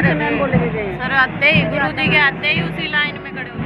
Sir आते ही गुरु जी के आते ही उसी लाइन में खड़े हो।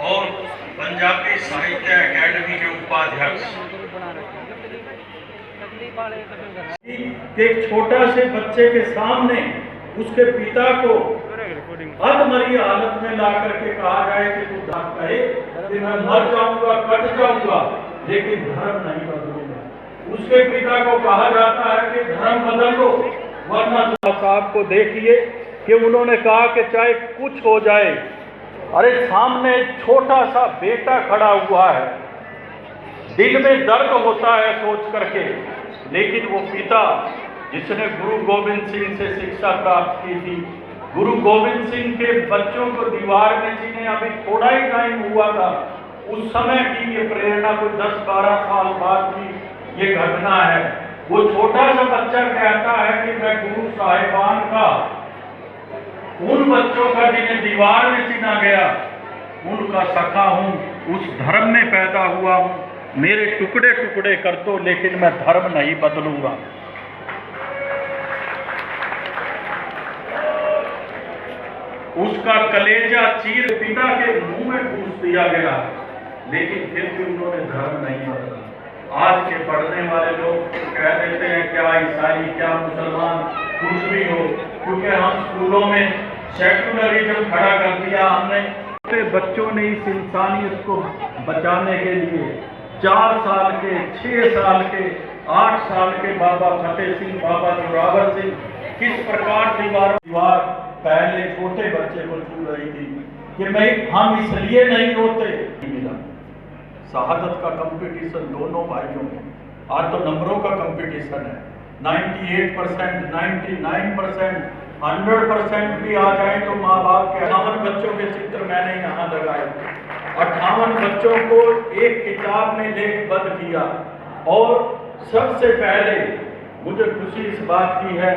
और पंजाबी साहित्य अकेडमी के उपाध्यक्ष। एक छोटा से बच्चे के सामने उसके पिता को अधमरी हालत में ला करके कहा जाए कि तू कहे कि मैं मर जाऊंगा, कट जाऊंगा, लेकिन धर्म नहीं बदलूंगा। उसके पिता को कहा जाता है कि धर्म बदल लो, वरना साहब को देखिए कि उन्होंने कहा कि चाहे कुछ हो जाए, अरे सामने छोटा सा बेटा खड़ा हुआ है, दिल में दर्द होता है सोच करके, लेकिन वो पिता जिसने गुरु गोविंद सिंह से शिक्षा प्राप्त की थी, गुरु गोविंद सिंह के बच्चों को दीवार में जिन्हें अभी थोड़ा ही टाइम हुआ था, उस समय की ये प्रेरणा को 10-12 साल बाद की ये घटना है। वो छोटा सा बच्चा कहता है कि मैं गुरु साहिबान का, उन बच्चों का जिन्हें दीवार में चिना गया, उनका सखा हूं, उस धर्म में पैदा हुआ हूं, मेरे टुकड़े टुकड़े कर दो लेकिन मैं धर्म नहीं बदलूंगा। उसका कलेजा चीर पिता के मुंह में घुस दिया गया, लेकिन फिर भी उन्होंने धर्म नहीं बदला। आज के पढ़ने वाले लोग कह देते हैं क्या ईसाई, क्या मुसलमान, कुछ भी हो, क्योंकि हम स्कूलों में सेकुलरिज्म खड़ा कर दिया हमने। बच्चों ने इस इंसानियत को बचाने के लिए 4 साल के, 6 साल के, 8 साल के बाबा फतेह सिंह, बाबा जोरावर सिंह किस प्रकार दीवार पहले छोटे बच्चे को छू रही थी कि मैं हम इसलिए नहीं रोते। मिला शहादत का कंपटीशन दोनों भाइयों में, आज तो नंबरों का कंपटीशन है। 98%, 99%, 100% भी आ जाए तो माँ बाप के 58 बच्चों के चित्र मैंने यहाँ लगाए। 58 बच्चों को एक किताब में लेखबद्ध किया, और सबसे पहले मुझे खुशी इस बात की है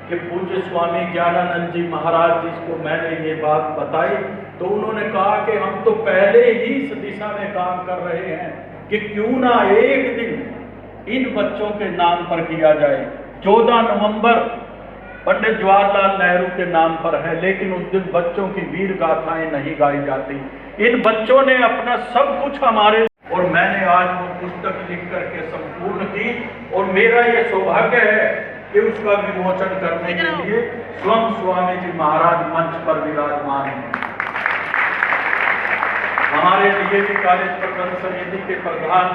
कि पूज्य स्वामी ज्ञानानंद जी महाराज जिसको मैंने ये बात बताई, तो उन्होंने कहा कि हम तो पहले ही इस दिशा में काम कर रहे हैं कि क्यों ना एक दिन इन बच्चों के नाम पर किया जाए। 14 नवंबर पंडित जवाहरलाल नेहरू के नाम पर है, लेकिन उस दिन बच्चों की वीर गाथाएं नहीं गाई जाती। इन बच्चों ने अपना सब कुछ हमारे, और मैंने आज वो पुस्तक लिख करके संपूर्ण की, और मेरा ये सौभाग्य है कि उसका विमोचन करने के लिए स्वयं स्वामी जी महाराज मंच पर विराजमान हैं। हमारे डीएवी कॉलेज प्रबंध समिति के प्रधान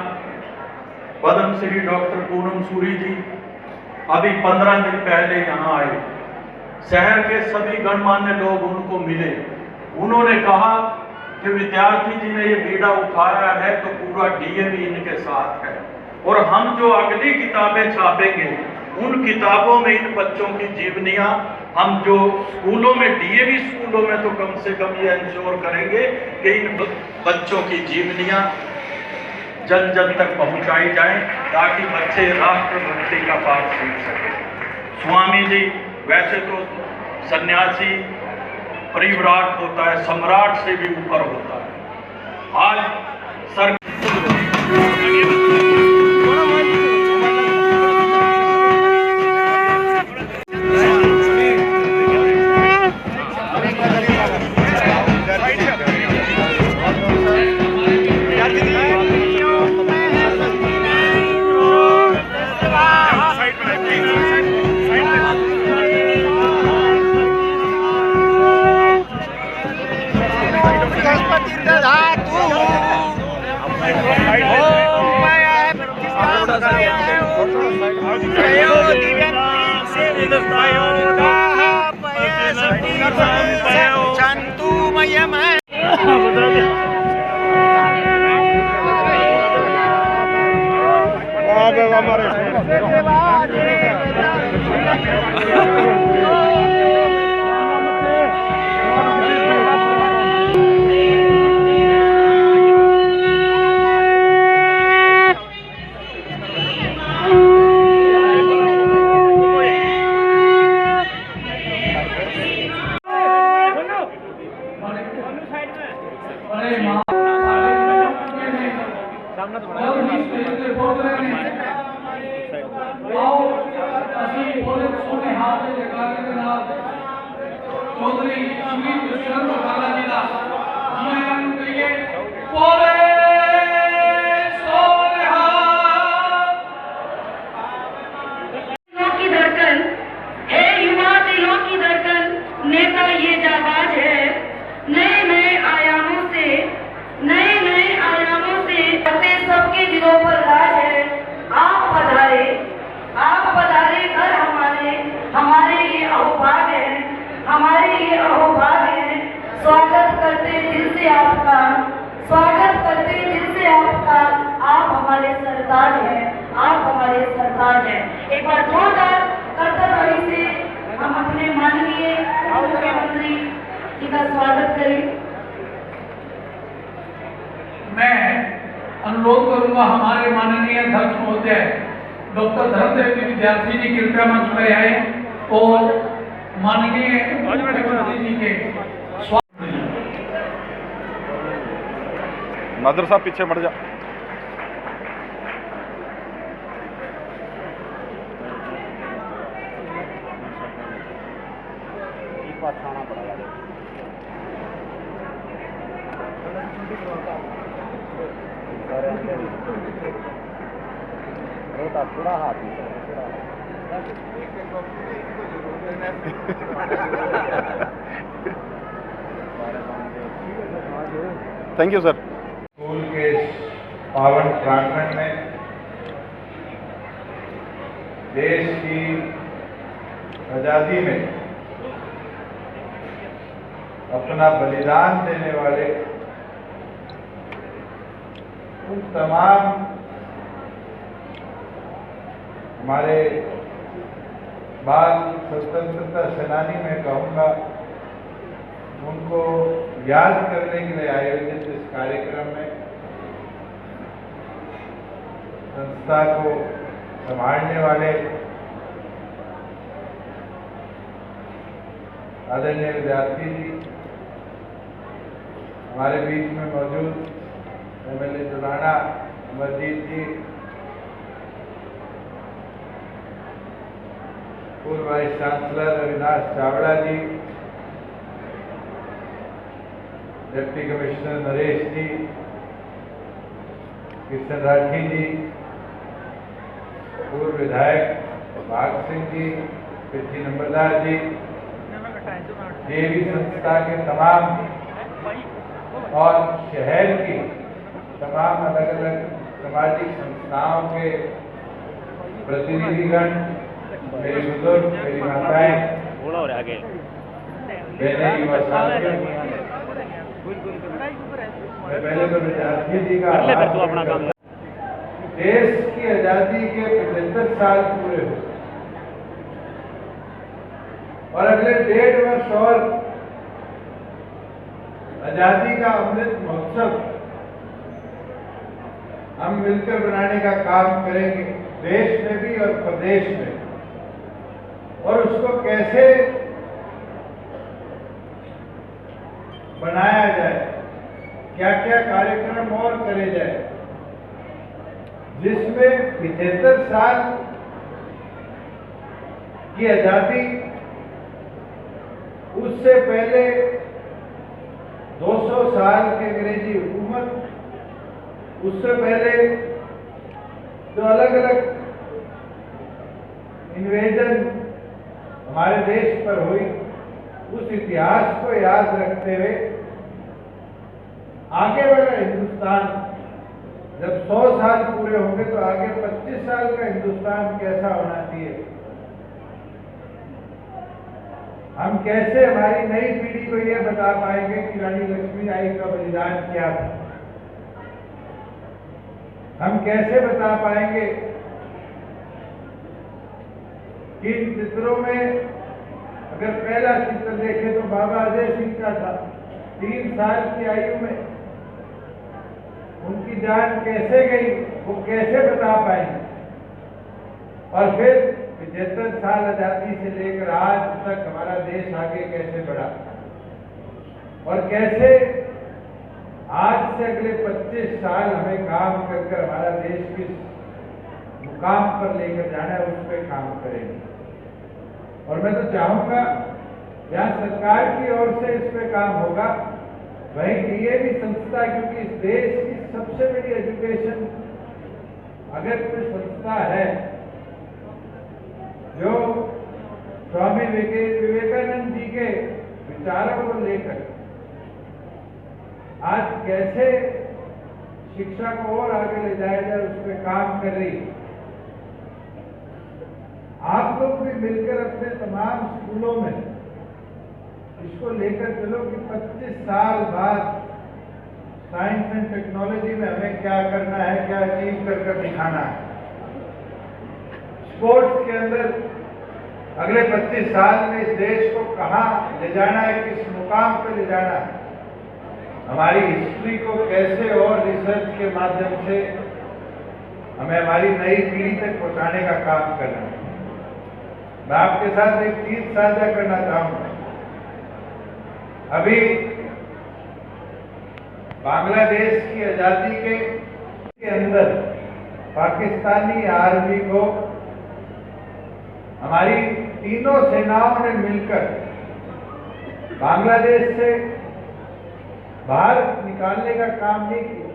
पद्मश्री डॉक्टर पूनम सूरी जी अभी 15 दिन पहले यहाँ आए। शहर के सभी गणमान्य लोग उनको मिले। उन्होंने कहा कि विद्यार्थी जी ने ये बीड़ा उठाया है तो पूरा डीएवी इनके साथ है, और हम जो अगली किताबें छापेंगे उन किताबों में इन बच्चों की जीवनियां, हम जो स्कूलों में डीएवी स्कूलों में तो कम से कम ये इंश्योर करेंगे कि इन बच्चों की जीवनियां जन जन तक पहुंचाई जाएं ताकि बच्चे राष्ट्रभक्ति का पाठ सीख सकें। स्वामी जी वैसे तो सन्यासी परिव्राट होता है, सम्राट से भी ऊपर होता है। आज सर एक बार जोरदार कर्तव्य से हम अपने माननीय मुख्यमंत्री जी का स्वागत करें। मैं अनुरोध करूंगा हमारे माननीय अध्यक्ष महोदय डॉक्टर धर्मदेव जी विद्यार्थी जी कृपया मंच पर आए और माननीय मुख्यमंत्री जी के नादर साहब पीछे मर जा। थोड़ा हाथ थैंक यू सर। स्कूल के पावन प्रांगण में देश की आजादी में अपना बलिदान देने वाले उन तमाम हमारे बाल स्वतंत्रता सेनानी मैं कहूँगा उनको याद करने के लिए आयोजित इस कार्यक्रम में संस्था को संभालने वाले आदरणीय विद्यार्थी जी, हमारे बीच में मौजूद एमएलए जुलाना अमरजीत जी, पूर्व वाइस चांसलर अविनाश चावड़ा जी, डिप्टी कमिश्नर नरेश जी, किशन राठी जी, पूर्व विधायक भाग सिंह जी, पृथ्वी नंबरदार जी, देवी संस्था के तमाम और शहर की तमाम अलग अलग सामाजिक संस्थाओं के प्रतिनिधिगण, मेरे बुजुर्ग, मेरी माताएं, बहनें, युवा साथियों, मैं पहले तो विद्यार्थी जी का देश की आजादी के 75 साल पूरे हुए और अगले 1.5 वर्ष और आजादी का अमृत महोत्सव हम मिलकर बनाने का काम करेंगे, देश में भी और प्रदेश में। और उसको कैसे बनाया जाए, क्या क्या कार्यक्रम और करे जाए, जिसमें 75 साल की आजादी, उससे पहले 200 साल की अंग्रेजी हुकूमत, उससे पहले जो अलग अलग इन्वेजन हमारे देश पर हुई, उस इतिहास को याद रखते हुए आगे वाला हिंदुस्तान, जब 100 साल पूरे होंगे तो आगे 25 साल का हिंदुस्तान कैसा होना चाहिए, हम कैसे हमारी नई पीढ़ी को यह बता पाएंगे कि रानी लक्ष्मीबाई का बलिदान क्या था, हम कैसे बता पाएंगे कि इन चित्रों में अगर पहला चित्र देखें तो बाबा अजय सिंह का था, 3 साल की आयु में उनकी जान कैसे गई, वो कैसे बता पाएंगे। और फिर 75 साल आजादी से लेकर आज तक हमारा देश आगे कैसे बढ़ा और कैसे आज से अगले 25 साल हमें काम कर हमारा देश किस मुकाम पर लेकर जाना है, उस पर काम करेंगे। और मैं तो चाहूंगा जहां सरकार की ओर से इस पे काम होगा, वहीं डीएवी संस्था, क्योंकि इस देश की सबसे बड़ी एजुकेशन अगर कोई संस्था है जो स्वामी विवेकानंद जी के विचारों को लेकर आज कैसे शिक्षा को और आगे ले जाया जाए, उस पर काम कर रही है। आप लोग भी मिलकर अपने तमाम स्कूलों में इसको लेकर चलो कि 25 साल बाद साइंस एंड टेक्नोलॉजी में हमें क्या करना है, क्या अचीव कर दिखाना है। स्पोर्ट्स के अंदर अगले 25 साल में इस देश को कहां ले जाना है, किस मुकाम पे ले जाना है, हमारी हिस्ट्री को कैसे और रिसर्च के माध्यम से हमें हमारी नई पीढ़ी तक पहुंचाने का काम करना है। मैं आपके साथ एक चीज साझा करना चाहूंगा। अभी बांग्लादेश की आजादी के अंदर पाकिस्तानी आर्मी को हमारी तीनों सेनाओं ने मिलकर बांग्लादेश से बाहर निकालने का काम नहीं किया।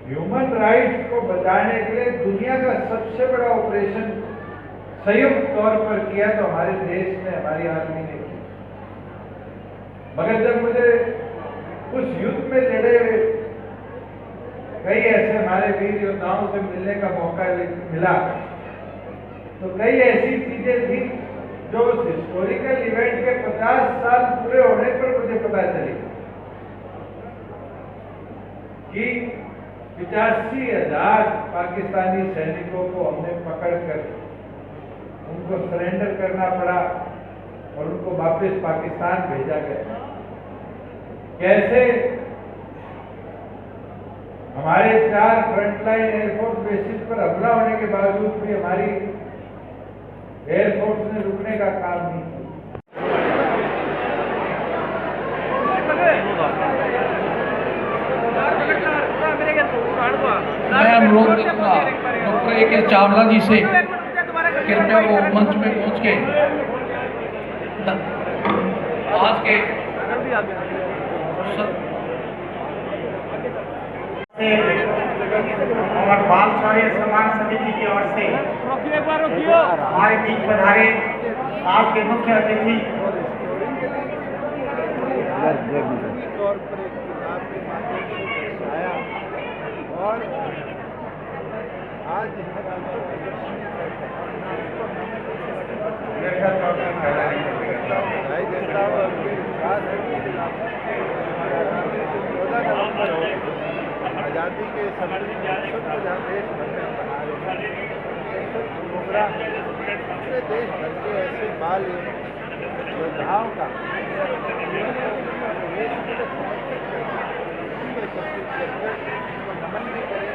ह्यूमन राइट्स को बचाने के लिए दुनिया का सबसे बड़ा ऑपरेशन संयुक्त तौर पर किया तो हमारे देश में हमारी आर्मी ने किया। मगर जब मुझे उस युद्ध में लड़े हुए कई ऐसे हमारे वीर योद्धाओं से मिलने का मौका मिला, तो कई ऐसी चीजें थी जो उस हिस्टोरिकल इवेंट के 50 साल पूरे होने पर मुझे पता चली कि 85,000 पाकिस्तानी सैनिकों को हमने पकड़कर उनको सरेंडर करना पड़ा और उनको वापस पाकिस्तान भेजा गया। कैसे हमारे 4 फ्रंटलाइन एयरफोर्स बेसिस पर हमला होने के बावजूद भी हमारी एयरफोर्स ने रुकने का काम नहीं किया। मैं अनुरोध करूंगा डॉक्टर ए.के. चावला जी से कृपया वो मंच में पहुंच के आज के और बाल शौर्य सम्मान समिति की ओर से हमारे बीच पधारे आज के मुख्य अतिथि पूरी तौर पर एक किताब के माध्यम से दर्शाया और आज बधाई देता हूँ और ये विश्वास है कि 14 नवंबर हो आज़ादी के शुद्ध जहाँ देश भर में बना रहे प्रोग्राम पूरे देश भर के ऐसे बाल योद्धाओं का नमन भी करें।